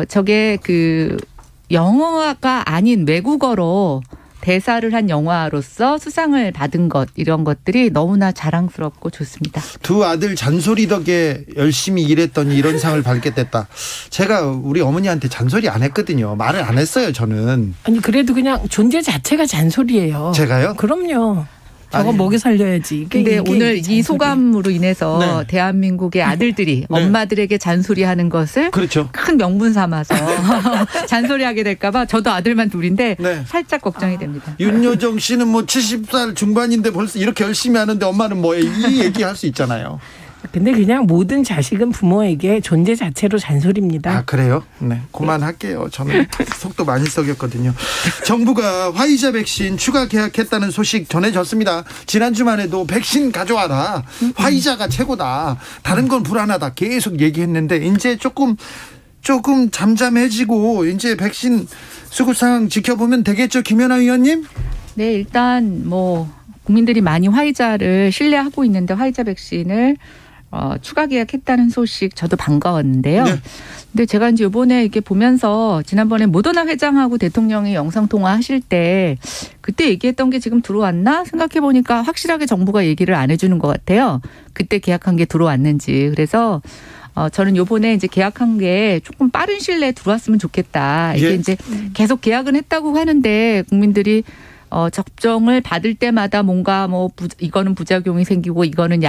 저게 그 영어가 아닌 외국어로 대사를 한 영화로서 수상을 받은 것, 이런 것들이 너무나 자랑스럽고 좋습니다. 두 아들 잔소리 덕에 열심히 일했더니 이런 상을 받게 됐다. 제가 우리 어머니한테 잔소리 안 했거든요. 말을 안 했어요, 저는. 아니 그래도 그냥 존재 자체가 잔소리예요. 제가요? 그럼요. 저거 먹여 살려야지. 근데 오늘 이 소감으로 인해서 네. 대한민국의 아들들이 네. 엄마들에게 잔소리하는 것을 그렇죠. 큰 명분 삼아서 잔소리하게 될까 봐 저도 아들만 둘인데 네. 살짝 걱정이 됩니다. 윤여정 씨는 뭐 70살 중반인데 벌써 이렇게 열심히 하는데 엄마는 뭐해? 이 얘기할 수 있잖아요. 근데 그냥 모든 자식은 부모에게 존재 자체로 잔소리입니다. 아, 그래요? 네, 그만할게요. 저는 속도 많이 썩였거든요. 정부가 화이자 백신 추가 계약했다는 소식 전해졌습니다. 지난주만 해도 백신 가져와라, 화이자가 최고다, 다른 건 불안하다 계속 얘기했는데 이제 조금 잠잠해지고 이제 백신 수급 상황 지켜보면 되겠죠, 김연아 위원님? 네, 일단 뭐 국민들이 많이 화이자를 신뢰하고 있는데 화이자 백신을 추가 계약했다는 소식 저도 반가웠는데요. 네. 근데 제가 이제 이번에 이렇게 보면서 지난번에 모더나 회장하고 대통령이 영상 통화하실 때 그때 얘기했던 게 지금 들어왔나 생각해 보니까 확실하게 정부가 얘기를 안 해주는 것 같아요. 그때 계약한 게 들어왔는지. 그래서 저는 요번에 이제 계약한 게 조금 빠른 시일 내에 들어왔으면 좋겠다. 이게 예. 이제 계속 계약은 했다고 하는데 국민들이 접종을 받을 때마다 뭔가 뭐 이거는 부작용이 생기고 이거는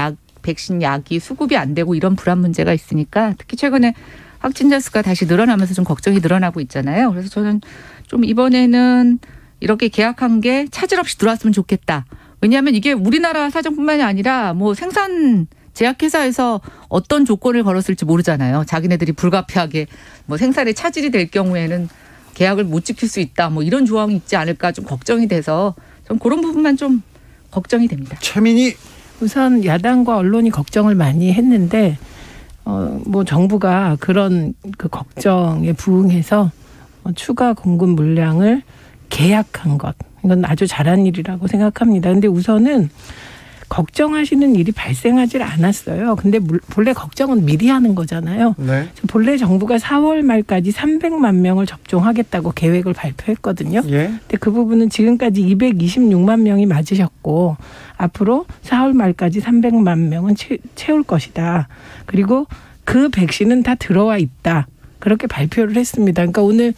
백신 약이 수급이 안 되고 이런 불안 문제가 있으니까 특히 최근에 확진자 수가 다시 늘어나면서 좀 걱정이 늘어나고 있잖아요. 그래서 저는 좀 이번에는 이렇게 계약한 게 차질 없이 들어왔으면 좋겠다. 왜냐하면 이게 우리나라 사정뿐만이 아니라 뭐 생산 제약회사에서 어떤 조건을 걸었을지 모르잖아요. 자기네들이 불가피하게 뭐 생산에 차질이 될 경우에는 계약을 못 지킬 수 있다. 뭐 이런 조항이 있지 않을까 좀 걱정이 돼서 좀 그런 부분만 좀 걱정이 됩니다. 최민희. 우선 야당과 언론이 걱정을 많이 했는데 뭐 정부가 그런 그 걱정에 부응해서 추가 공급 물량을 계약한 것, 이건 아주 잘한 일이라고 생각합니다. 근데 우선은 걱정하시는 일이 발생하지 않았어요. 근데 본래 걱정은 미리 하는 거잖아요. 네. 본래 정부가 4월 말까지 300만 명을 접종하겠다고 계획을 발표했거든요. 예. 근데 그 부분은 지금까지 226만 명이 맞으셨고 앞으로 4월 말까지 300만 명은 채울 것이다. 그리고 그 백신은 다 들어와 있다. 그렇게 발표를 했습니다. 그러니까 오늘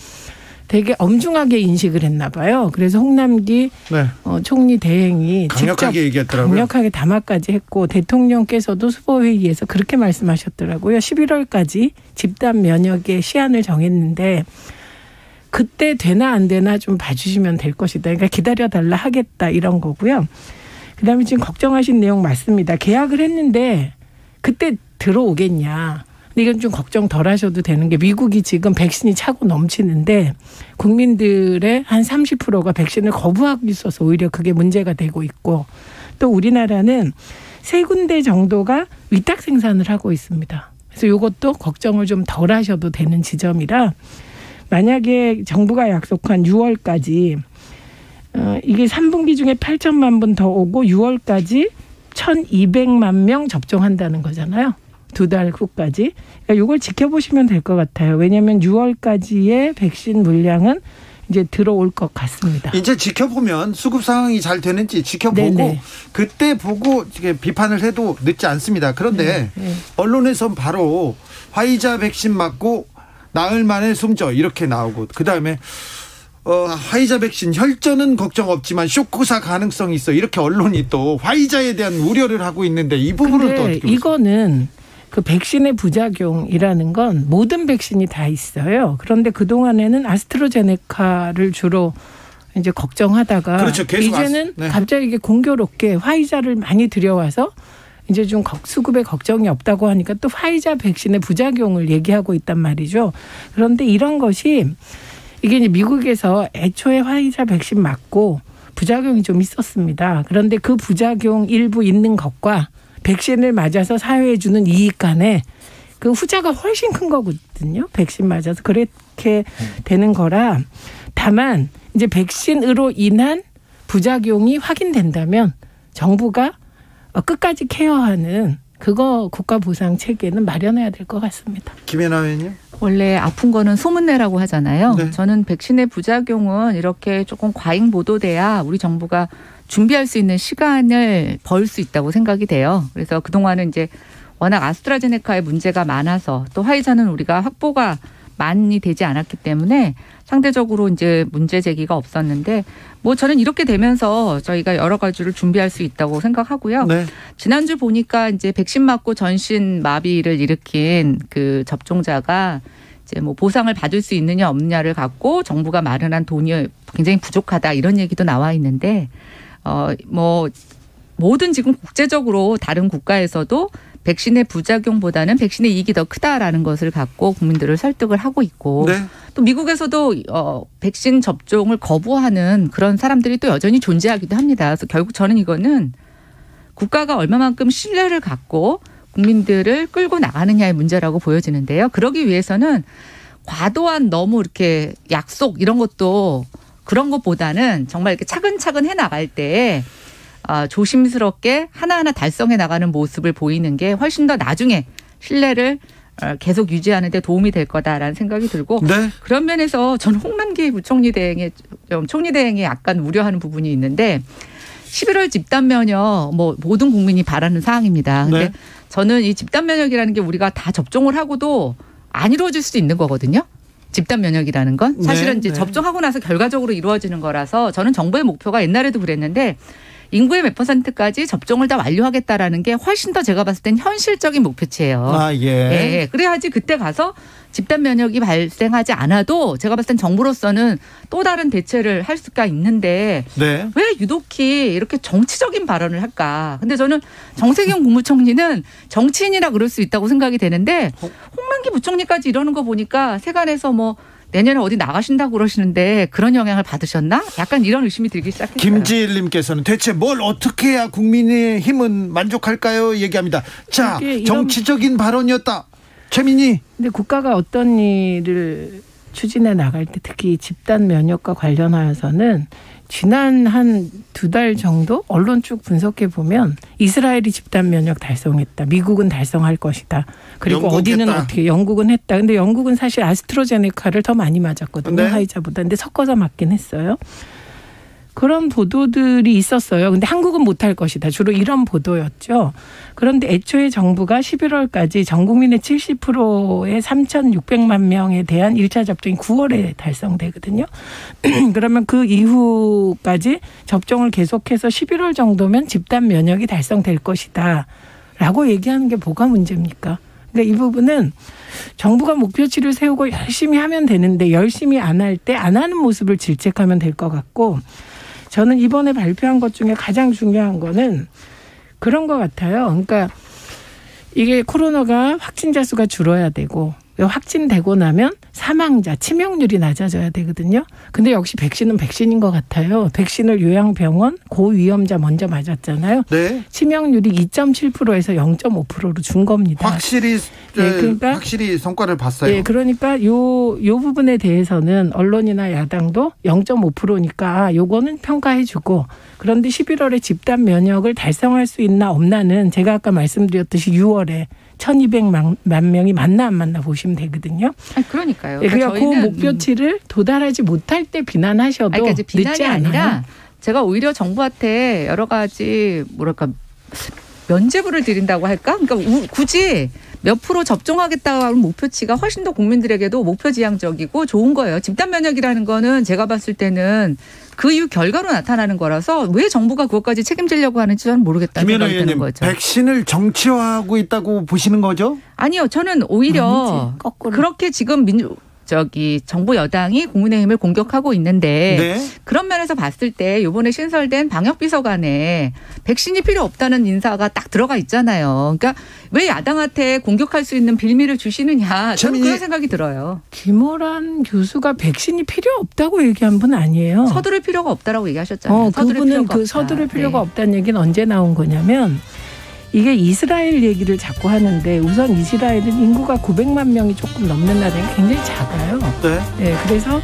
되게 엄중하게 인식을 했나 봐요. 그래서 홍남기 네. 총리 대행이 강력하게 직접 얘기했더라고요. 강력하게 담화까지 했고 대통령께서도 수보회의에서 그렇게 말씀하셨더라고요. 11월까지 집단 면역의 시한을 정했는데 그때 되나 안 되나 좀 봐주시면 될 것이다. 그러니까 기다려달라 하겠다 이런 거고요. 그다음에 지금 걱정하신 내용 맞습니다. 계약을 했는데 그때 들어오겠냐. 이건 좀 걱정 덜 하셔도 되는 게 미국이 지금 백신이 차고 넘치는데 국민들의 한 30%가 백신을 거부하고 있어서 오히려 그게 문제가 되고 있고 또 우리나라는 3군데 정도가 위탁 생산을 하고 있습니다. 그래서 이것도 걱정을 좀 덜 하셔도 되는 지점이라 만약에 정부가 약속한 6월까지 이게 3분기 중에 8천만 분 더 오고 6월까지 1,200만 명 접종한다는 거잖아요. 2달 후까지. 그러니까 이걸 지켜보시면 될 것 같아요. 왜냐하면 6월까지의 백신 물량은 이제 들어올 것 같습니다. 이제 지켜보면 수급 상황이 잘 되는지 지켜보고 네네. 그때 보고 비판을 해도 늦지 않습니다. 그런데 언론에선 바로 화이자 백신 맞고 나흘 만에 숨져 이렇게 나오고 그다음에 화이자 백신 혈전은 걱정 없지만 쇼크사 가능성이 있어 이렇게 언론이 또 화이자에 대한 우려를 하고 있는데 이 부분은 또 어떻게 보세요? 이거는 그 백신의 부작용이라는 건 모든 백신이 다 있어요. 그런데 그동안에는 아스트라제네카를 주로 이제 걱정하다가 그렇죠. 계속 이제는 네. 갑자기 이게 공교롭게 화이자를 많이 들여와서 이제 좀 수급에 걱정이 없다고 하니까 또 화이자 백신의 부작용을 얘기하고 있단 말이죠. 그런데 이런 것이 이게 이제 미국에서 애초에 화이자 백신 맞고 부작용이 좀 있었습니다. 그런데 그 부작용 일부 있는 것과 백신을 맞아서 사회에 주는 이익 간에 그 후자가 훨씬 큰 거거든요. 백신 맞아서 그렇게 되는 거라 다만 이제 백신으로 인한 부작용이 확인된다면 정부가 끝까지 케어하는 그거 국가 보상 체계는 마련해야 될 것 같습니다. 김연아 의원님. 원래 아픈 거는 소문내라고 하잖아요. 네. 저는 백신의 부작용은 이렇게 조금 과잉 보도돼야 우리 정부가 준비할 수 있는 시간을 벌 수 있다고 생각이 돼요. 그래서 그동안은 이제 워낙 아스트라제네카의 문제가 많아서 또 화이자는 우리가 확보가 많이 되지 않았기 때문에 상대적으로 이제 문제 제기가 없었는데 뭐 저는 이렇게 되면서 저희가 여러 가지를 준비할 수 있다고 생각하고요. 네. 지난주 보니까 이제 백신 맞고 전신 마비를 일으킨 그 접종자가 이제 뭐 보상을 받을 수 있느냐 없느냐를 갖고 정부가 마련한 돈이 굉장히 부족하다 이런 얘기도 나와 있는데 뭐 모든 지금 국제적으로 다른 국가에서도 백신의 부작용보다는 백신의 이익이 더 크다라는 것을 갖고 국민들을 설득을 하고 있고 네. 또 미국에서도 백신 접종을 거부하는 그런 사람들이 또 여전히 존재하기도 합니다. 그래서 결국 저는 이거는 국가가 얼마만큼 신뢰를 갖고 국민들을 끌고 나가느냐의 문제라고 보여지는데요. 그러기 위해서는 과도한 너무 이렇게 약속 이런 것도 그런 것보다는 정말 이렇게 차근차근 해나갈 때 조심스럽게 하나하나 달성해 나가는 모습을 보이는 게 훨씬 더 나중에 신뢰를 계속 유지하는 데 도움이 될 거다라는 생각이 들고 네. 그런 면에서 저는 홍남기 부총리 대행의 총리 대행이 약간 우려하는 부분이 있는데 11월 집단 면역 뭐 모든 국민이 바라는 사항입니다. 근데 네. 저는 이 집단 면역이라는 게 우리가 다 접종을 하고도 안 이루어질 수도 있는 거거든요. 집단 면역이라는 건 사실은 네, 이제 네. 접종하고 나서 결과적으로 이루어지는 거라서 저는 정부의 목표가 옛날에도 그랬는데 인구의 몇 %까지 접종을 다 완료하겠다라는 게 훨씬 더 제가 봤을 땐 현실적인 목표치예요. 아, 예. 예. 그래야지 그때 가서 집단 면역이 발생하지 않아도 제가 봤을 땐 정부로서는 또 다른 대처를 할 수가 있는데 네. 왜 유독히 이렇게 정치적인 발언을 할까? 근데 저는 정세균 국무총리는 정치인이라 그럴 수 있다고 생각이 되는데 홍남기 부총리까지 이러는 거 보니까 세간에서 뭐 내년에 어디 나가신다고 그러시는데 그런 영향을 받으셨나? 약간 이런 의심이 들기 시작했어요. 김지일님께서는 대체 뭘 어떻게 해야 국민의힘은 만족할까요? 얘기합니다. 자, 정치적인 발언이었다. 최민희. 근데 국가가 어떤 일을 추진해 나갈 때 특히 집단 면역과 관련하여서는 지난 한 2달 정도 언론 쭉 분석해 보면 이스라엘이 집단 면역 달성했다. 미국은 달성할 것이다. 그리고 어디는 했다. 어떻게 영국은 했다. 근데 영국은 사실 아스트라제네카를 더 많이 맞았거든요. 네. 화이자보다. 근데 섞어서 맞긴 했어요. 그런 보도들이 있었어요. 근데 한국은 못할 것이다. 주로 이런 보도였죠. 그런데 애초에 정부가 11월까지 전 국민의 70%의 3,600만 명에 대한 1차 접종이 9월에 달성되거든요. 그러면 그 이후까지 접종을 계속해서 11월 정도면 집단 면역이 달성될 것이다. 라고 얘기하는 게 뭐가 문제입니까? 그러니까 이 부분은 정부가 목표치를 세우고 열심히 하면 되는데 열심히 안 할 때 안 하는 모습을 질책하면 될 것 같고 저는 이번에 발표한 것 중에 가장 중요한 거는 그런 것 같아요. 그러니까 이게 코로나가 확진자 수가 줄어야 되고 확진되고 나면 사망자, 치명률이 낮아져야 되거든요. 근데 역시 백신은 백신인 것 같아요. 백신을 요양병원 고위험자 먼저 맞았잖아요. 네. 치명률이 2.7%에서 0.5%로 준 겁니다. 확실히 그러니까 확실히 성과를 봤어요. 네, 그러니까 요 부분에 대해서는 언론이나 야당도 0.5%니까 요거는 평가해주고 그런데 11월에 집단 면역을 달성할 수 있나 없나는 제가 아까 말씀드렸듯이 6월에 1,200만 명이 맞나 안 맞나 보시면 되거든요. 아니, 그러니까요. 네, 그러니까 그 목표치를 도달하지 못할 때 비난하셔도 그러니까 이제 비난이 늦지 아니라 제가 오히려 정부한테 여러 가지 뭐랄까 면죄부를 드린다고 할까? 그러니까 굳이 몇 프로 접종하겠다고 하는 목표치가 훨씬 더 국민들에게도 목표지향적이고 좋은 거예요. 집단 면역이라는 거는 제가 봤을 때는 그 이후 결과로 나타나는 거라서 왜 정부가 그것까지 책임지려고 하는지 저는 모르겠다는 생각이 드는 거죠. 백신을 정치화하고 있다고 보시는 거죠? 아니요. 저는 오히려 아니지, 거꾸로. 그렇게 지금 정부 여당이 국민의힘을 공격하고 있는데 네. 그런 면에서 봤을 때 이번에 신설된 방역비서관에 백신이 필요 없다는 인사가 딱 들어가 있잖아요. 그러니까 왜 야당한테 공격할 수 있는 빌미를 주시느냐. 저는 그런 생각이 들어요. 김호란 교수가 백신이 필요 없다고 얘기한 분 아니에요. 서두를 필요가 없다라고 얘기하셨잖아요. 그분은 그 서두를 필요가 없다는 얘기는 언제 나온 거냐면 이게 이스라엘 얘기를 자꾸 하는데 우선 이스라엘은 인구가 900만 명이 조금 넘는 나라가 굉장히 작아요. 네. 네, 그래서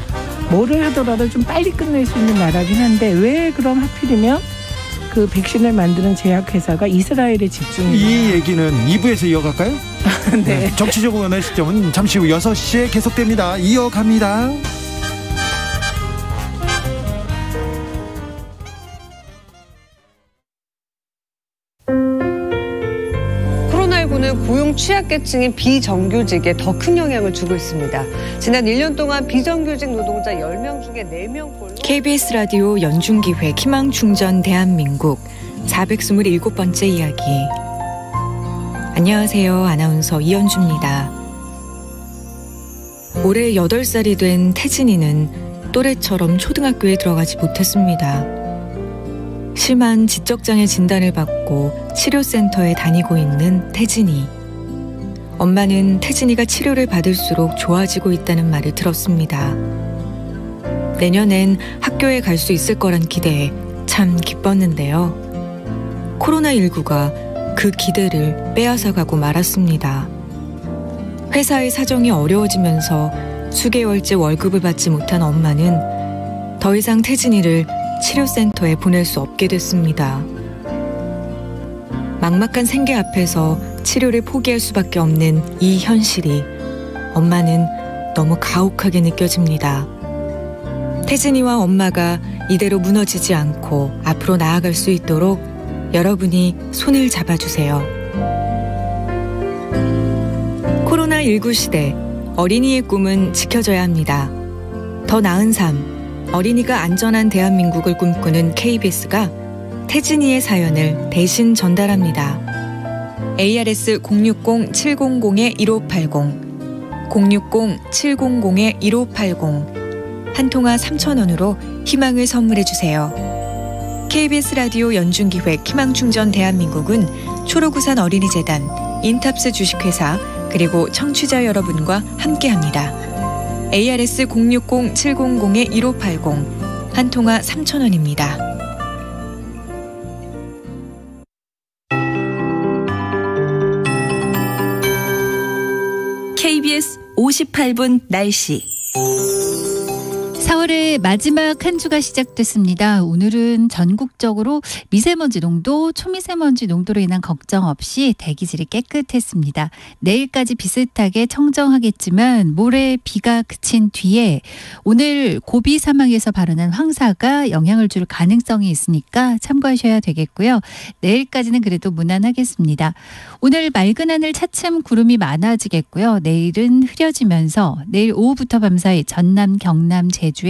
뭐를 하더라도 좀 빨리 끝낼 수 있는 나라긴 한데 왜 그럼 하필이면 그 백신을 만드는 제약회사가 이스라엘에 집중해요. 이 얘기는 2부에서 이어갈까요? 네. 정치적 원의 시점은 잠시 후 6시에 계속됩니다. 이어갑니다. 코로나19는 고용 취약계층인 비정규직에 더 큰 영향을 주고 있습니다. 지난 1년 동안 비정규직 노동자 10명 중에 4명꼴로 KBS 라디오 연중기획 희망충전 대한민국 427번째 이야기. 안녕하세요. 아나운서 이연주입니다. 올해 8살이 된 태진이는 또래처럼 초등학교에 들어가지 못했습니다. 심한 지적장애 진단을 받고 치료센터에 다니고 있는 태진이. 엄마는 태진이가 치료를 받을수록 좋아지고 있다는 말을 들었습니다. 내년엔 학교에 갈 수 있을 거란 기대에 참 기뻤는데요. 코로나19가 그 기대를 빼앗아가고 말았습니다. 회사의 사정이 어려워지면서 수개월째 월급을 받지 못한 엄마는 더 이상 태진이를 치료센터에 보낼 수 없게 됐습니다. 막막한 생계 앞에서 치료를 포기할 수밖에 없는 이 현실이 엄마는 너무 가혹하게 느껴집니다. 태진이와 엄마가 이대로 무너지지 않고 앞으로 나아갈 수 있도록 여러분이 손을 잡아주세요. 코로나19 시대, 어린이의 꿈은 지켜져야 합니다. 더 나은 삶, 어린이가 안전한 대한민국을 꿈꾸는 KBS가 태진이의 사연을 대신 전달합니다. ARS 060-700-1580 060-700-1580 한 통화 3,000원으로 희망을 선물해주세요. KBS 라디오 연중기획 희망충전 대한민국은 초록우산 어린이재단, 인탑스 주식회사 그리고 청취자 여러분과 함께합니다. ARS 060-700-1580 한 통화 3,000원입니다. KBS 58분 날씨. 4월의 마지막 한 주가 시작됐습니다. 오늘은 전국적으로 미세먼지 농도, 초미세먼지 농도로 인한 걱정 없이 대기질이 깨끗했습니다. 내일까지 비슷하게 청정하겠지만 모레 비가 그친 뒤에 오늘 고비 사막에서 발현한 황사가 영향을 줄 가능성이 있으니까 참고하셔야 되겠고요. 내일까지는 그래도 무난하겠습니다. 오늘 맑은 하늘 차츰 구름이 많아지겠고요. 내일은 흐려지면서 내일 오후부터 밤사이 전남, 경남, 제주에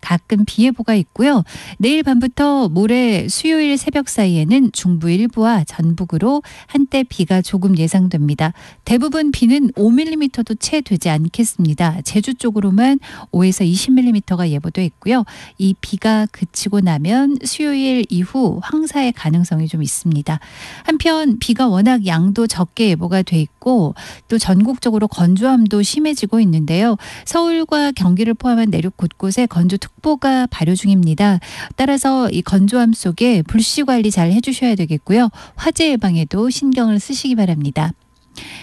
가끔 비 예보가 있고요. 내일 밤부터 모레 수요일 새벽 사이에는 중부 일부와 전북으로 한때 비가 조금 예상됩니다. 대부분 비는 5mm도 채 되지 않겠습니다. 제주 쪽으로만 5에서 20mm가 예보돼 있고요. 이 비가 그치고 나면 수요일 이후 황사의 가능성이 좀 있습니다. 한편 비가 워낙 양도 적게 예보가 돼 있고 또 전국적으로 건조함도 심해지고 있는데요. 서울과 경기를 포함한 내륙 곳곳에 건조특보가 발효 중입니다. 따라서 이 건조함 속에 불씨 관리 잘 해주셔야 되겠고요. 화재 예방에도 신경을 쓰시기 바랍니다.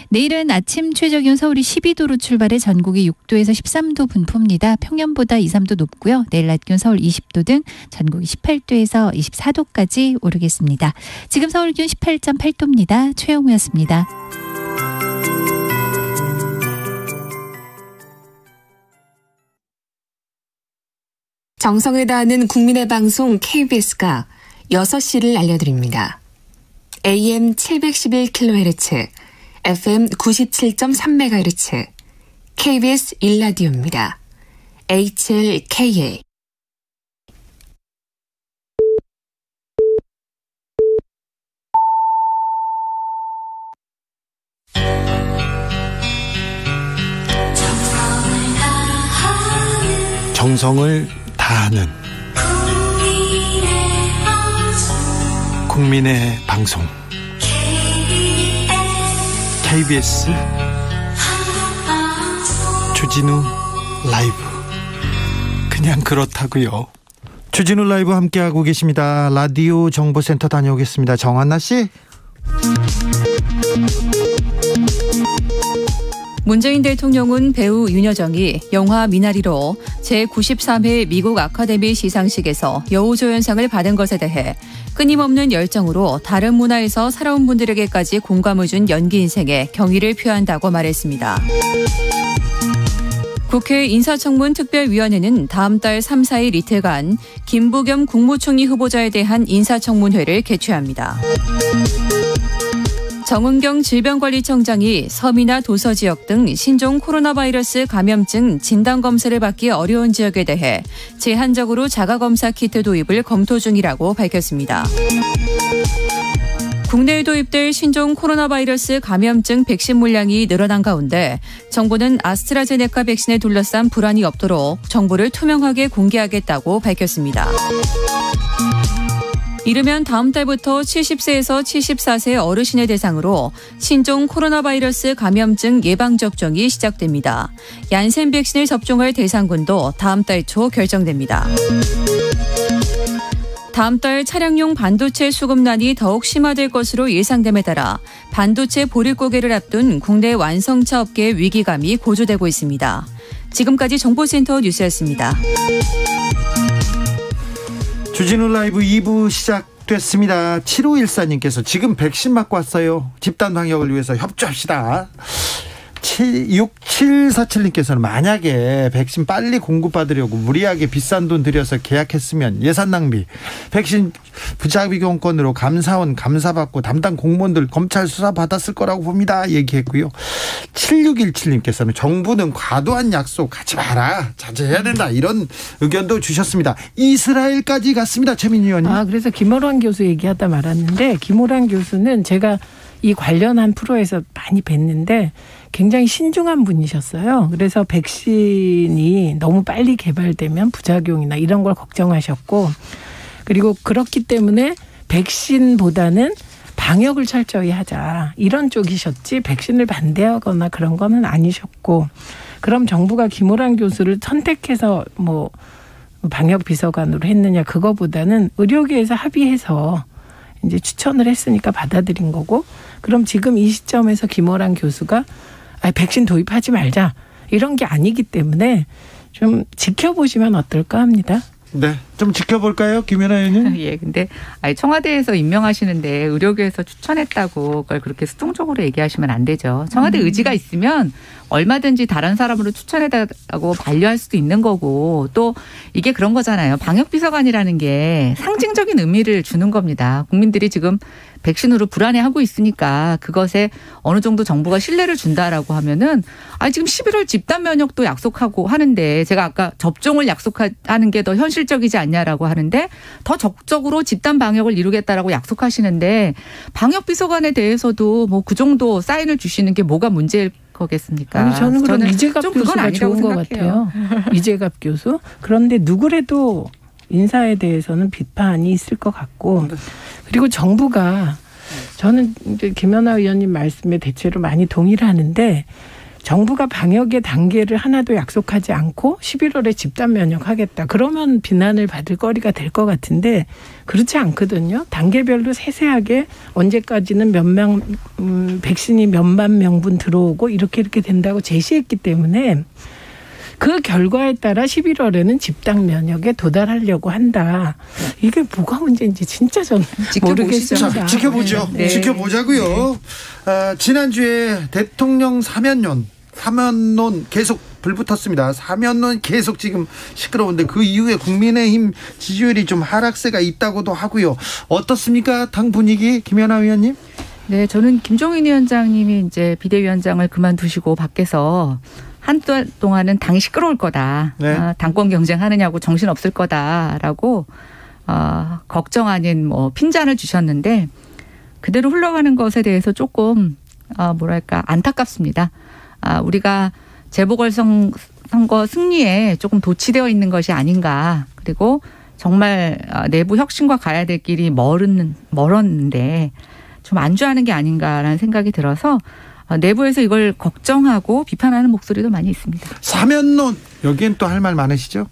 내일은 아침 최저기온 서울이 12도로 출발해 전국이 6도에서 13도 분포입니다. 평년보다 2, 3도 높고요. 내일 낮 기온 서울 20도 등 전국이 18도에서 24도까지 오르겠습니다. 지금 서울 기온 18.8도입니다. 최영우였습니다. 정성을 다하는 국민의 방송 KBS가 6시를 알려드립니다. AM 711kHz, FM 97.3MHz, KBS 1라디오입니다. HLKA. 정성을 다하는 국민의 방송 KBS 주진우 라이브. 그냥 그렇다고요. 주진우 라이브 함께하고 계십니다. 라디오 정보센터 다녀오겠습니다. 정한나 씨. 문재인 대통령은 배우 윤여정이 영화 미나리로 제93회 미국 아카데미 시상식에서 여우조연상을 받은 것에 대해 끊임없는 열정으로 다른 문화에서 살아온 분들에게까지 공감을 준 연기 인생에 경의를 표한다고 말했습니다. 국회 인사청문 특별위원회는 다음 달 3, 4일 이틀간 김부겸 국무총리 후보자에 대한 인사청문회를 개최합니다. 정은경 질병관리청장이 섬이나 도서 지역 등 신종 코로나 바이러스 감염증 진단검사를 받기 어려운 지역에 대해 제한적으로 자가검사 키트 도입을 검토 중이라고 밝혔습니다. 국내에 도입될 신종 코로나 바이러스 감염증 백신 물량이 늘어난 가운데 정부는 아스트라제네카 백신에 둘러싼 불안이 없도록 정보를 투명하게 공개하겠다고 밝혔습니다. 이르면 다음 달부터 70세에서 74세 어르신을 대상으로 신종 코로나 바이러스 감염증 예방접종이 시작됩니다. 얀센 백신을 접종할 대상군도 다음 달 초 결정됩니다. 다음 달 차량용 반도체 수급난이 더욱 심화될 것으로 예상됨에 따라 반도체 보릿고개를 앞둔 국내 완성차 업계의 위기감이 고조되고 있습니다. 지금까지 정보센터 뉴스였습니다. 주진우 라이브 2부 시작됐습니다. 7514님께서 지금 백신 맞고 왔어요. 집단 방역을 위해서 협조합시다. 6747님께서는 만약에 백신 빨리 공급받으려고 무리하게 비싼 돈 들여서 계약했으면 예산 낭비, 백신 부작용건으로 감사원 감사받고 담당 공무원들 검찰 수사 받았을 거라고 봅니다. 얘기했고요. 7617님께서는 정부는 과도한 약속 하지 마라, 자제해야 된다, 이런 의견도 주셨습니다. 이스라엘까지 갔습니다. 최민희 의원님. 그래서 김호란 교수 얘기하다 말았는데, 김호란 교수는 제가 이 관련한 프로에서 많이 뵀는데 굉장히 신중한 분이셨어요. 그래서 백신이 너무 빨리 개발되면 부작용이나 이런 걸 걱정하셨고, 그리고 그렇기 때문에 백신보다는 방역을 철저히 하자, 이런 쪽이셨지 백신을 반대하거나 그런 거는 아니셨고, 그럼 정부가 김호란 교수를 선택해서 뭐 방역 비서관으로 했느냐, 그거보다는 의료계에서 합의해서 이제 추천을 했으니까 받아들인 거고, 그럼 지금 이 시점에서 김호란 교수가 백신 도입하지 말자, 이런 게 아니기 때문에 좀 지켜보시면 어떨까 합니다. 네, 좀 지켜볼까요, 김연아 의원님? 예, 근데 청와대에서 임명하시는데 의료계에서 추천했다고 그걸 그렇게 수동적으로 얘기하시면 안 되죠. 청와대 의지가 있으면 얼마든지 다른 사람으로 추천해달라고 반려할 수도 있는 거고, 또 이게 그런 거잖아요. 방역비서관이라는 게 상징적인 의미를 주는 겁니다. 국민들이 지금 백신으로 불안해하고 있으니까 그것에 어느 정도 정부가 신뢰를 준다라고 하면은, 지금 11월 집단 면역도 약속하고 하는데, 제가 아까 접종을 약속하는 게 더 현실적이지 않냐라고 하는데, 더 적극적으로 집단 방역을 이루겠다라고 약속하시는데, 방역비서관에 대해서도 뭐 그 정도 사인을 주시는 게 뭐가 문제일 거겠습니까? 아니, 저는 그럼 이재갑 교수가 좋은 것 같아요. 이재갑 교수. 그런데 누구래도 인사에 대해서는 비판이 있을 것 같고, 그리고 정부가, 저는 이제 김연아 의원님 말씀에 대체로 많이 동의를 하는데, 정부가 방역의 단계를 하나도 약속하지 않고 11월에 집단 면역하겠다, 그러면 비난을 받을 거리가 될 것 같은데 그렇지 않거든요. 단계별로 세세하게 언제까지는 몇 명 백신이 몇만 명분 들어오고 이렇게 된다고 제시했기 때문에 그 결과에 따라 11월에는 집단 면역에 도달하려고 한다. 이게 뭐가 문제인지 진짜 저는 모르겠습니다. 자, 지켜보죠. 네. 지켜보자고요. 지난주에 대통령 사면론 계속 불붙었습니다. 사면론 계속 지금 시끄러운데, 그 이후에 국민의힘 지지율이 좀 하락세가 있다고도 하고요. 어떻습니까, 당 분위기, 김연아 의원님? 네, 저는 김종인 위원장님이 이제 비대위원장을 그만두시고 밖에서 한달 동안은 당이 시끄러울 거다. 네. 당권 경쟁하느냐고 정신없을 거다라고 걱정 아닌 뭐 핀잔을 주셨는데, 그대로 흘러가는 것에 대해서 조금 안타깝습니다. 우리가 재보궐선거 승리에 조금 도취되어 있는 것이 아닌가. 그리고 정말 내부 혁신과 가야 될 길이 멀었는데 좀 안주하는 게 아닌가라는 생각이 들어서 내부에서 이걸 걱정하고 비판하는 목소리도 많이 있습니다. 사면론, 여기엔 또 할 말 많으시죠?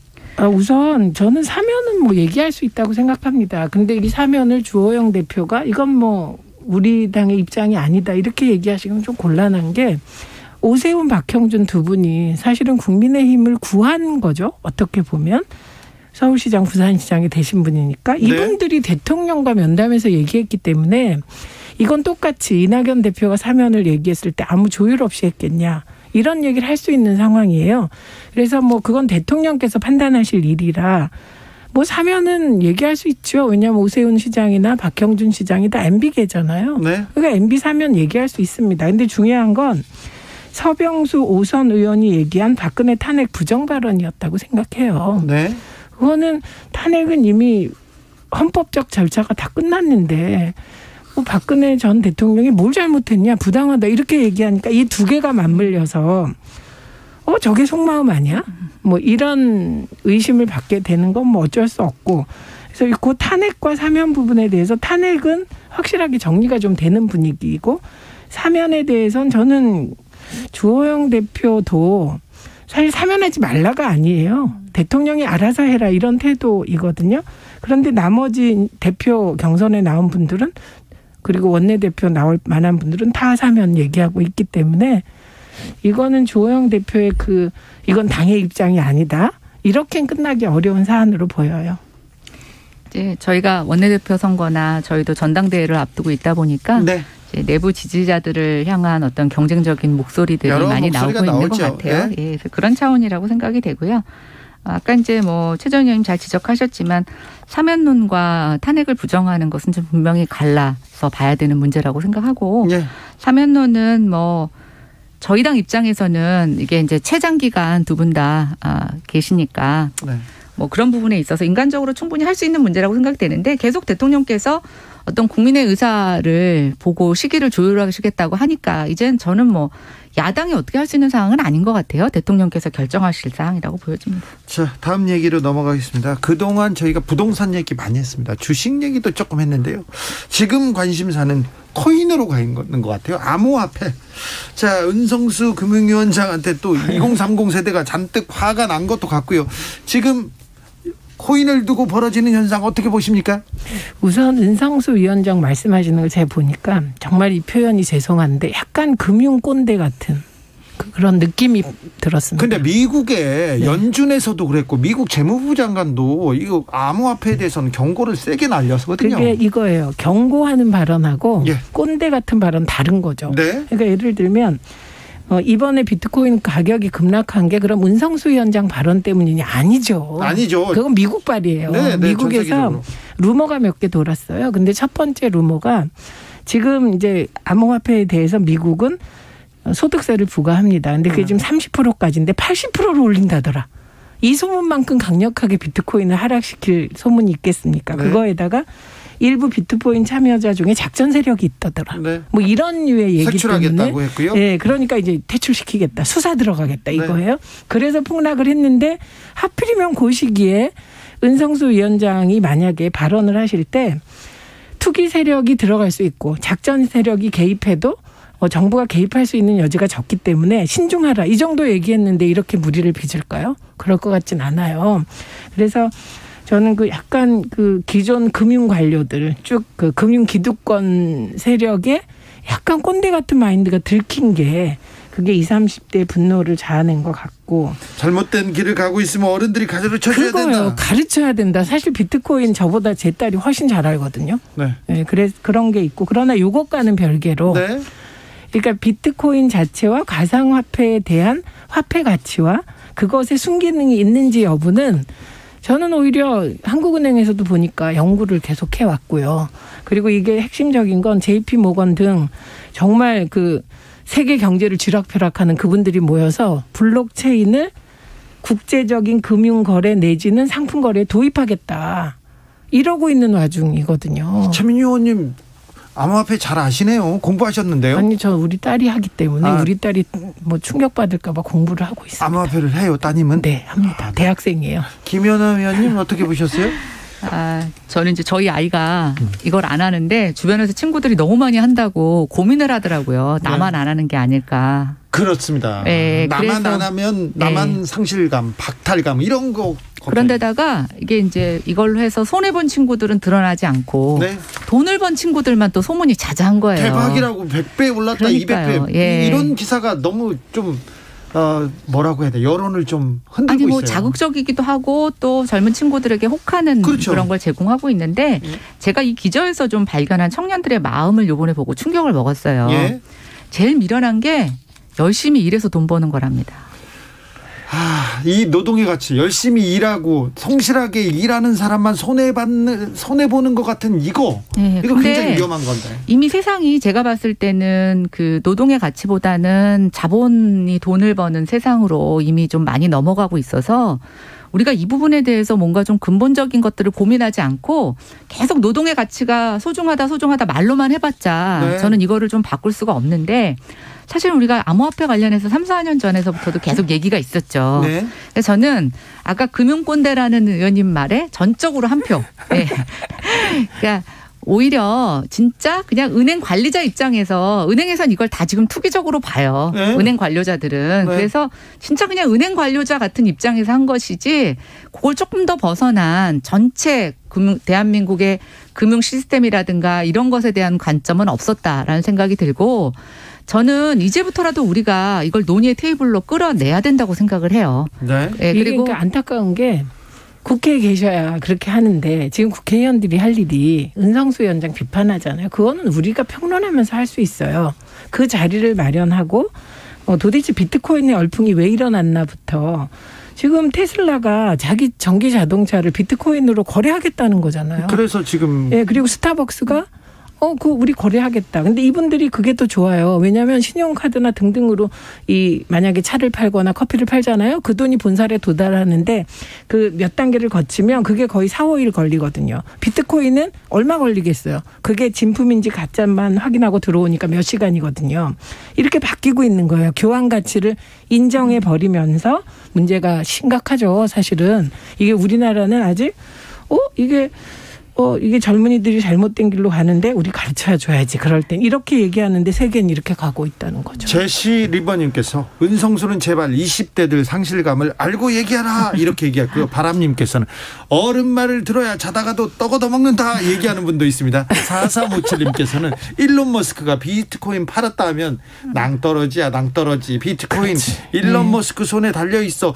우선 저는 사면은 뭐 얘기할 수 있다고 생각합니다. 근데 이 사면을 주호영 대표가 이건 뭐 우리 당의 입장이 아니다, 이렇게 얘기하시면 좀 곤란한 게, 오세훈, 박형준 두 분이 사실은 국민의힘을 구한 거죠. 어떻게 보면. 서울시장, 부산시장이 되신 분이니까 이분들이 대통령과 면담에서 얘기했기 때문에 이건 똑같이 이낙연 대표가 사면을 얘기했을 때 아무 조율 없이 했겠냐. 이런 얘기를 할 수 있는 상황이에요. 그래서 뭐 그건 대통령께서 판단하실 일이라 뭐 사면은 얘기할 수 있죠. 왜냐하면 오세훈 시장이나 박형준 시장이 다 MB계잖아요. 네. 그러니까 MB 사면 얘기할 수 있습니다. 근데 중요한 건 서병수 오선 의원이 얘기한 박근혜 탄핵 부정 발언이었다고 생각해요. 네. 그거는 탄핵은 이미 헌법적 절차가 다 끝났는데 뭐 박근혜 전 대통령이 뭘 잘못했냐 부당하다 이렇게 얘기하니까 이 두 개가 맞물려서 저게 속마음 아니야? 뭐 이런 의심을 받게 되는 건 뭐 어쩔 수 없고 그래서 그 탄핵과 사면 부분에 대해서 탄핵은 확실하게 정리가 좀 되는 분위기이고 사면에 대해서는 저는 주호영 대표도 사실 사면하지 말라가 아니에요. 대통령이 알아서 해라 이런 태도이거든요. 그런데 나머지 대표 경선에 나온 분들은 그리고 원내대표 나올 만한 분들은 다 사면 얘기하고 있기 때문에 이거는 주호영 대표의 이건 당의 입장이 아니다. 이렇게는 끝나기 어려운 사안으로 보여요. 이제 저희가 원내대표 선거나 저희도 전당대회를 앞두고 있다 보니까 네. 이제 내부 지지자들을 향한 어떤 경쟁적인 목소리들이 많이 나오고 있는 것 같아요. 네. 예, 그래서 그런 차원이라고 생각이 되고요. 아까 이제 뭐 최재원 의원님 잘 지적하셨지만 사면론과 탄핵을 부정하는 것은 좀 분명히 갈라서 봐야 되는 문제라고 생각하고 네. 사면론은 뭐 저희 당 입장에서는 이게 이제 최장 기간 두 분 다 계시니까 네. 뭐 그런 부분에 있어서 인간적으로 충분히 할 수 있는 문제라고 생각되는데 계속 대통령께서 어떤 국민의 의사를 보고 시기를 조율하시겠다고 하니까 이젠 저는 뭐 야당이 어떻게 할 수 있는 상황은 아닌 것 같아요. 대통령께서 결정하실 사항이라고 보여집니다. 자, 다음 얘기로 넘어가겠습니다. 그동안 저희가 부동산 얘기 많이 했습니다. 주식 얘기도 조금 했는데요. 지금 관심사는 코인으로 가 있는 것 같아요. 암호화폐. 자, 은성수 금융위원장한테 또 2030 세대가 잔뜩 화가 난 것도 같고요. 지금 코인을 두고 벌어지는 현상 어떻게 보십니까? 우선 은성수 위원장 말씀하시는 걸 제가 보니까 정말 이 표현이 죄송한데 약간 금융 꼰대 같은 그런 느낌이 들었습니다. 근데 미국의 연준에서도 그랬고 미국 재무부 장관도 이거 암호화폐에 대해서는 경고를 세게 날렸거든요. 그게 이거예요. 경고하는 발언하고 꼰대 같은 발언 다른 거죠. 네. 그러니까 예를 들면 이번에 비트코인 가격이 급락한 게 그럼 은성수 위원장 발언 때문이냐? 아니죠. 아니죠. 그건 미국발이에요. 네, 미국에서 전세계적으로. 루머가 몇 개 돌았어요. 근데 첫 번째 루머가 지금 이제 암호화폐에 대해서 미국은 소득세를 부과합니다. 근데 그게 지금 30%까지인데 80%로 올린다더라. 이 소문만큼 강력하게 비트코인을 하락시킬 소문이 있겠습니까? 네. 그거에다가 일부 비트코인 참여자 중에 작전 세력이 있다더라. 네. 뭐 이런 류의 얘기 색출하겠다고 했고요. 네, 그러니까 이제 퇴출시키겠다. 수사 들어가겠다 이거예요. 네. 그래서 폭락을 했는데 하필이면 그 시기에 은성수 위원장이 만약에 발언을 하실 때 투기 세력이 들어갈 수 있고 작전 세력이 개입해도 정부가 개입할 수 있는 여지가 적기 때문에 신중하라. 이 정도 얘기했는데 이렇게 무리를 빚을까요? 그럴 것 같진 않아요. 그래서 저는 약간 기존 금융 관료들 쭉 금융 기득권 세력의 약간 꼰대 같은 마인드가 들킨 게 그게 20, 30대의 분노를 자아낸 것 같고. 잘못된 길을 가고 있으면 어른들이 가르쳐줘야 된다. 가르쳐야 된다. 사실 비트코인 저보다 제 딸이 훨씬 잘 알거든요. 네. 네, 그래서 그런 게 있고. 그러나 이것과는 별개로. 네. 그러니까 비트코인 자체와 가상화폐에 대한 화폐 가치와 그것의 순기능이 있는지 여부는 저는 오히려 한국은행에서도 보니까 연구를 계속 해왔고요. 그리고 이게 핵심적인 건 JP모건 등 정말 세계 경제를 쥐락펴락하는 그분들이 모여서 블록체인을 국제적인 금융거래 내지는 상품거래에 도입하겠다. 이러고 있는 와중이거든요. 최민희 의원님 암호화폐 잘 아시네요. 공부하셨는데요. 아니 저 우리 딸이 하기 때문에 우리 딸이 뭐 충격받을까 봐 공부를 하고 있습니다. 암호화폐를 해요 따님은? 네 합니다. 대학생이에요. 김연아 의원님 어떻게 보셨어요? 저는 이제 저희 아이가 이걸 안 하는데 주변에서 친구들이 너무 많이 한다고 고민을 하더라고요. 나만 안 하는 게 아닐까. 그렇습니다. 네, 나만 안 하면 나만 상실감, 박탈감 이런 거 그런데다가 이게 이제 이걸로 해서 손해본 친구들은 드러나지 않고 네. 돈을 번 친구들만 또 소문이 자자한 거예요. 대박이라고 100배 올랐다, 그러니까요. 200배. 예. 이런 기사가 너무 좀 뭐라고 해야 돼? 여론을 좀 흔들고 아니 뭐 있어요. 자극적이기도 하고 또 젊은 친구들에게 혹하는 그렇죠. 그런 걸 제공하고 있는데 제가 이 기저에서 좀 발견한 청년들의 마음을 요번에 보고 충격을 먹었어요. 예. 제일 미련한 게 열심히 일해서 돈 버는 거랍니다. 이 노동의 가치, 열심히 일하고 성실하게 일하는 사람만 손해보는 것 같은 이거 굉장히 위험한 건데. 이미 세상이 제가 봤을 때는 그 노동의 가치보다는 자본이 돈을 버는 세상으로 이미 좀 많이 넘어가고 있어서 우리가 이 부분에 대해서 뭔가 좀 근본적인 것들을 고민하지 않고 계속 노동의 가치가 소중하다 말로만 해봤자 네. 저는 이거를 좀 바꿀 수가 없는데 사실 우리가 암호화폐 관련해서 3, 4년 전에서부터도 계속 얘기가 있었죠. 네. 그래서 저는 아까 금융꼰대라는 의원님 말에 전적으로 한 표. 네. 그러니까 오히려 진짜 그냥 은행 관리자 입장에서 은행에선 이걸 다 지금 투기적으로 봐요. 네. 은행 관료자들은. 네. 그래서 진짜 그냥 은행 관료자 같은 입장에서 한 것이지 그걸 조금 더 벗어난 전체 대한민국의 금융 시스템이라든가 이런 것에 대한 관점은 없었다라는 생각이 들고 저는 이제부터라도 우리가 이걸 논의의 테이블로 끌어내야 된다고 생각을 해요. 네. 네, 그리고 그러니까 안타까운 게 국회에 계셔야 그렇게 하는데 지금 국회의원들이 할 일이 은성수 위원장 비판하잖아요. 그거는 우리가 평론하면서 할 수 있어요. 그 자리를 마련하고 도대체 비트코인의 열풍이 왜 일어났나부터 지금 테슬라가 자기 전기 자동차를 비트코인으로 거래하겠다는 거잖아요. 그래서 지금 예, 그리고 스타벅스가 우리 거래하겠다. 근데 이분들이 그게 더 좋아요. 왜냐하면 신용카드나 등등으로 만약에 차를 팔거나 커피를 팔잖아요. 그 돈이 본사에 도달하는데 그 몇 단계를 거치면 그게 거의 4, 5일 걸리거든요. 비트코인은 얼마 걸리겠어요. 그게 진품인지 가짜만 확인하고 들어오니까 몇 시간이거든요. 이렇게 바뀌고 있는 거예요. 교환 가치를 인정해 버리면서 문제가 심각하죠. 사실은. 이게 우리나라는 아직 이게 젊은이들이 잘못된 길로 가는데 우리 가르쳐줘야지. 그럴 땐 이렇게 얘기하는데 세계는 이렇게 가고 있다는 거죠. 제시 리버님께서 은성수는 제발 20대들 상실감을 알고 얘기하라 이렇게 얘기했고요. 바람님께서는 어른 말을 들어야 자다가도 떡 얻어먹는다 얘기하는 분도 있습니다. 4357님께서는 일론 머스크가 비트코인 팔았다 하면 낭떠러지야 낭떠러지. 비트코인 그렇지. 일론 머스크 손에 달려있어.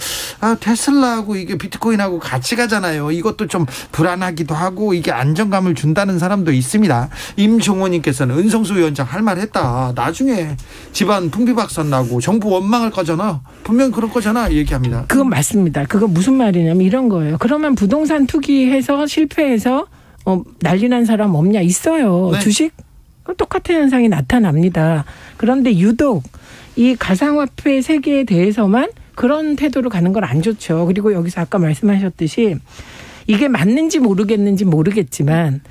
테슬라하고 이게 비트코인하고 같이 가잖아요. 이것도 좀 불안하기도 하고 이게 안정감을 준다는 사람도 있습니다. 임종호님께서는 은성수 위원장 할 말 했다. 나중에 집안 풍비박산 나고 정부 원망할 거잖아. 분명 그럴 거잖아. 얘기합니다. 그건 맞습니다. 그건 무슨 말이냐면 이런 거예요. 그러면 부동산 투기해서 실패해서 난리 난 사람 없냐? 있어요. 네. 주식? 똑같은 현상이 나타납니다. 그런데 유독 이 가상화폐 세계에 대해서만 그런 태도로 가는 건 안 좋죠. 그리고 여기서 아까 말씀하셨듯이 이게 맞는지 모르겠지만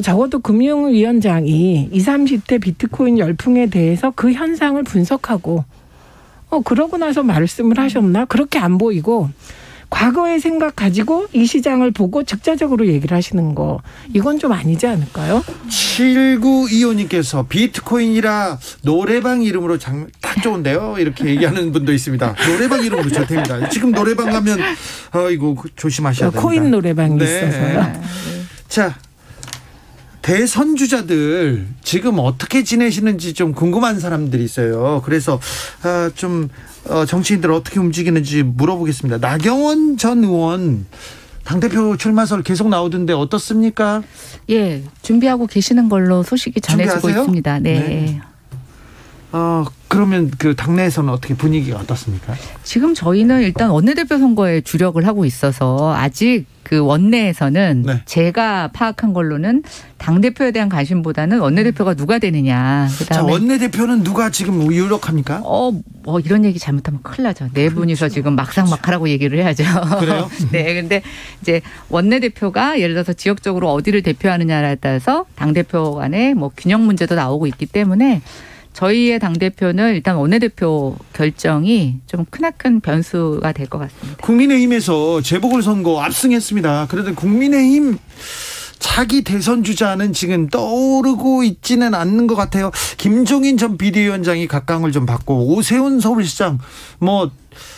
적어도 금융위원장이 20, 30대 비트코인 열풍에 대해서 그 현상을 분석하고 그러고 나서 말씀을 하셨나? 그렇게 안 보이고 과거의 생각 가지고 이 시장을 보고 즉자적으로 얘기를 하시는 거 이건 좀 아니지 않을까요? 7925님께서 비트코인이라 노래방 이름으로 딱 좋은데요. 이렇게 얘기하는 분도 있습니다. 노래방 이름으로 좋답니다. 지금 노래방 가면 이거 조심하셔야 됩니다. 코인 노래방이 네. 있어서요. 자, 대선주자들 지금 어떻게 지내시는지 좀 궁금한 사람들이 있어요. 그래서 좀 정치인들 어떻게 움직이는지 물어보겠습니다. 나경원 전 의원 당대표 출마설 계속 나오던데 어떻습니까? 예, 준비하고 계시는 걸로 소식이 전해지고 준비하세요? 있습니다. 네. 그러면 그 당내에서는 어떻게 분위기가 어떻습니까? 지금 저희는 일단 원내대표 선거에 주력을 하고 있어서 아직 그 원내에서는 네. 제가 파악한 걸로는 당대표에 대한 관심보다는 원내대표가 누가 되느냐. 그다음에 자, 원내대표는 누가 지금 유력합니까? 이런 얘기 잘못하면 큰일 나죠. 네 분이서 지금 막상막하라고 얘기를 해야죠. 그래요? 네. 근데 이제 원내대표가 예를 들어서 지역적으로 어디를 대표하느냐에 따라서 당대표 간에 뭐 균형 문제도 나오고 있기 때문에 저희의 당대표는 일단 원내대표 결정이 좀 크나큰 변수가 될 것 같습니다. 국민의힘에서 재보궐선거 압승했습니다. 그래도 국민의힘 차기 대선 주자는 지금 떠오르고 있지는 않는 것 같아요. 김종인 전 비대위원장이 각광을 좀 받고 오세훈 서울시장 뭐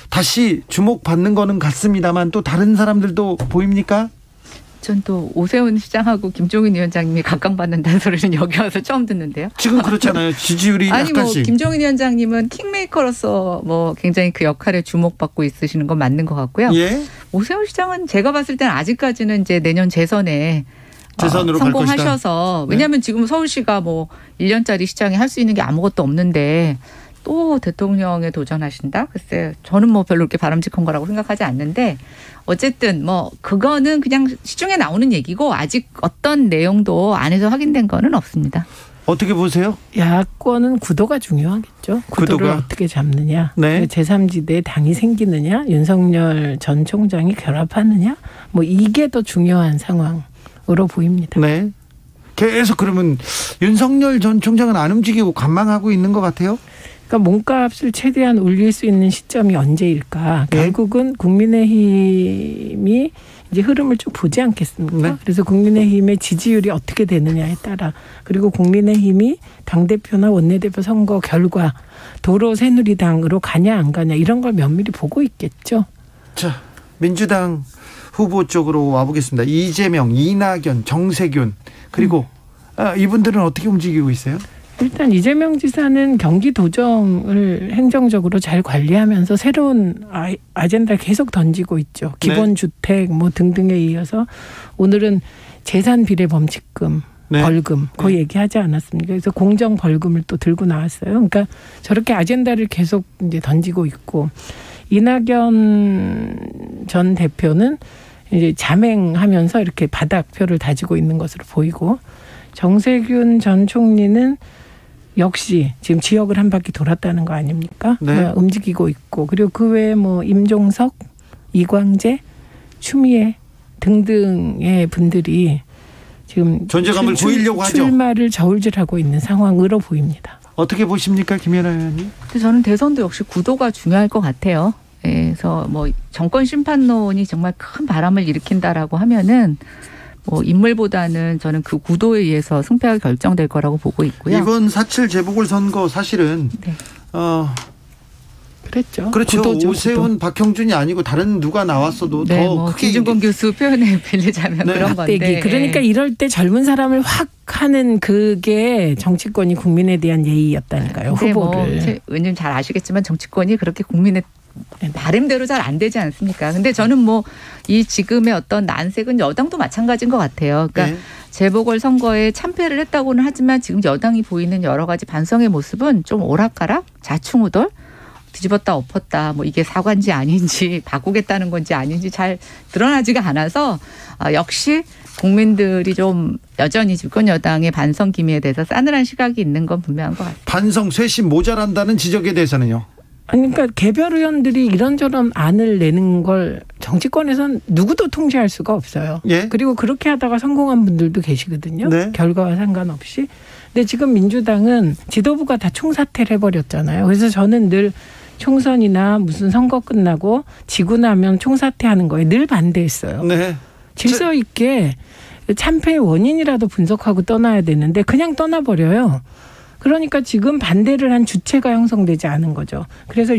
다시 주목받는 거는 같습니다만 또 다른 사람들도 보입니까? 전 또 오세훈 시장하고 김종인 위원장님이 각광받는다는 소리는 여기 와서 처음 듣는데요. 지금 그렇잖아요. 지지율이 아니 약간씩. 뭐 김종인 위원장님은 킹메이커로서 뭐 굉장히 그 역할에 주목받고 있으시는 건 맞는 것 같고요. 예. 오세훈 시장은 제가 봤을 때는 아직까지는 이제 내년 재선에 재선으로 갈 것이다. 성공하셔서 왜냐하면 지금 서울시가 뭐 1년짜리 시장에 할 수 있는 게 아무것도 없는데 또 대통령에 도전하신다? 글쎄 저는 뭐 별로 그렇게 바람직한 거라고 생각하지 않는데 어쨌든 뭐 그거는 그냥 시중에 나오는 얘기고 아직 어떤 내용도 안에서 확인된 거는 없습니다. 어떻게 보세요? 야권은 구도가 중요하겠죠. 구도를 어떻게 잡느냐. 네. 제3지대에 당이 생기느냐. 윤석열 전 총장이 결합하느냐. 뭐 이게 더 중요한 상황으로 보입니다. 네. 계속 그러면 윤석열 전 총장은 안 움직이고 관망하고 있는 것 같아요? 그러니까 몸값을 최대한 올릴 수 있는 시점이 언제일까? 네. 결국은 국민의힘이 이제 흐름을 쭉 보지 않겠습니까? 네. 그래서 국민의힘의 지지율이 어떻게 되느냐에 따라 그리고 국민의힘이 당대표나 원내대표 선거 결과 도로 새누리당으로 가냐 안 가냐 이런 걸 면밀히 보고 있겠죠. 자, 민주당 후보 쪽으로 와보겠습니다. 이재명, 이낙연, 정세균 그리고 이분들은 어떻게 움직이고 있어요? 일단 이재명 지사는 경기도정을 행정적으로 잘 관리하면서 새로운 아젠다를 계속 던지고 있죠. 기본주택 뭐 등등에 이어서 오늘은 재산비례범칙금, 네. 벌금 그 얘기하지 않았습니까? 그래서 공정 벌금을 또 들고 나왔어요. 그러니까 저렇게 아젠다를 계속 이제 던지고 있고 이낙연 전 대표는 이제 자맹하면서 이렇게 바닥표를 다지고 있는 것으로 보이고 정세균 전 총리는 역시 지금 지역을 한 바퀴 돌았다는 거 아닙니까? 네. 움직이고 있고 그리고 그 외에 뭐 임종석, 이광재, 추미애 등등의 분들이 지금 존재감을 보이려고 하죠. 출마를 저울질하고 있는 상황으로 보입니다. 어떻게 보십니까, 김연아 의원님? 저는 대선도 역시 구도가 중요할 것 같아요. 그래서 뭐 정권 심판론이 정말 큰 바람을 일으킨다라고 하면은 뭐 인물보다는 저는 그 구도에 의해서 승패가 결정될 거라고 보고 있고요. 이번 4.7 재보궐선거 사실은 네. 그랬죠. 그렇죠. 구도죠, 오세훈, 구도. 박형준이 아니고 다른 누가 나왔어도 네, 더 뭐 크게 김준권 교수 표현에 빌리자면 네. 그런 건데. 그러니까 이럴 때 젊은 사람을 확 하는 그게 정치권이 국민에 대한 예의였다니까요. 후보를. 의원님 잘 아시겠지만 정치권이 그렇게 국민의 바람대로 잘 안 되지 않습니까? 근데 저는 뭐 이 지금의 어떤 난색은 여당도 마찬가지인 것 같아요. 그러니까 네. 재보궐선거에 참패를 했다고는 하지만 지금 여당이 보이는 여러 가지 반성의 모습은 좀 오락가락, 자충우돌, 뒤집었다 엎었다, 뭐 이게 사과인지 아닌지 바꾸겠다는 건지 아닌지 잘 드러나지가 않아서 역시 국민들이 좀 여전히 집권 여당의 반성 기미에 대해서 싸늘한 시각이 있는 건 분명한 것 같아요. 반성, 쇄신 모자란다는 지적에 대해서는요? 아니, 그러니까 개별 의원들이 이런저런 안을 내는 걸 정치권에선 누구도 통제할 수가 없어요. 예. 그리고 그렇게 하다가 성공한 분들도 계시거든요. 네. 결과와 상관없이. 근데 지금 민주당은 지도부가 다 총사퇴를 해버렸잖아요. 그래서 저는 늘 총선이나 무슨 선거 끝나고 지고 나면 총사퇴하는 거에 늘 반대했어요. 네. 질서 있게 참패의 원인이라도 분석하고 떠나야 되는데 그냥 떠나버려요. 그러니까 지금 반대를 한 주체가 형성되지 않은 거죠. 그래서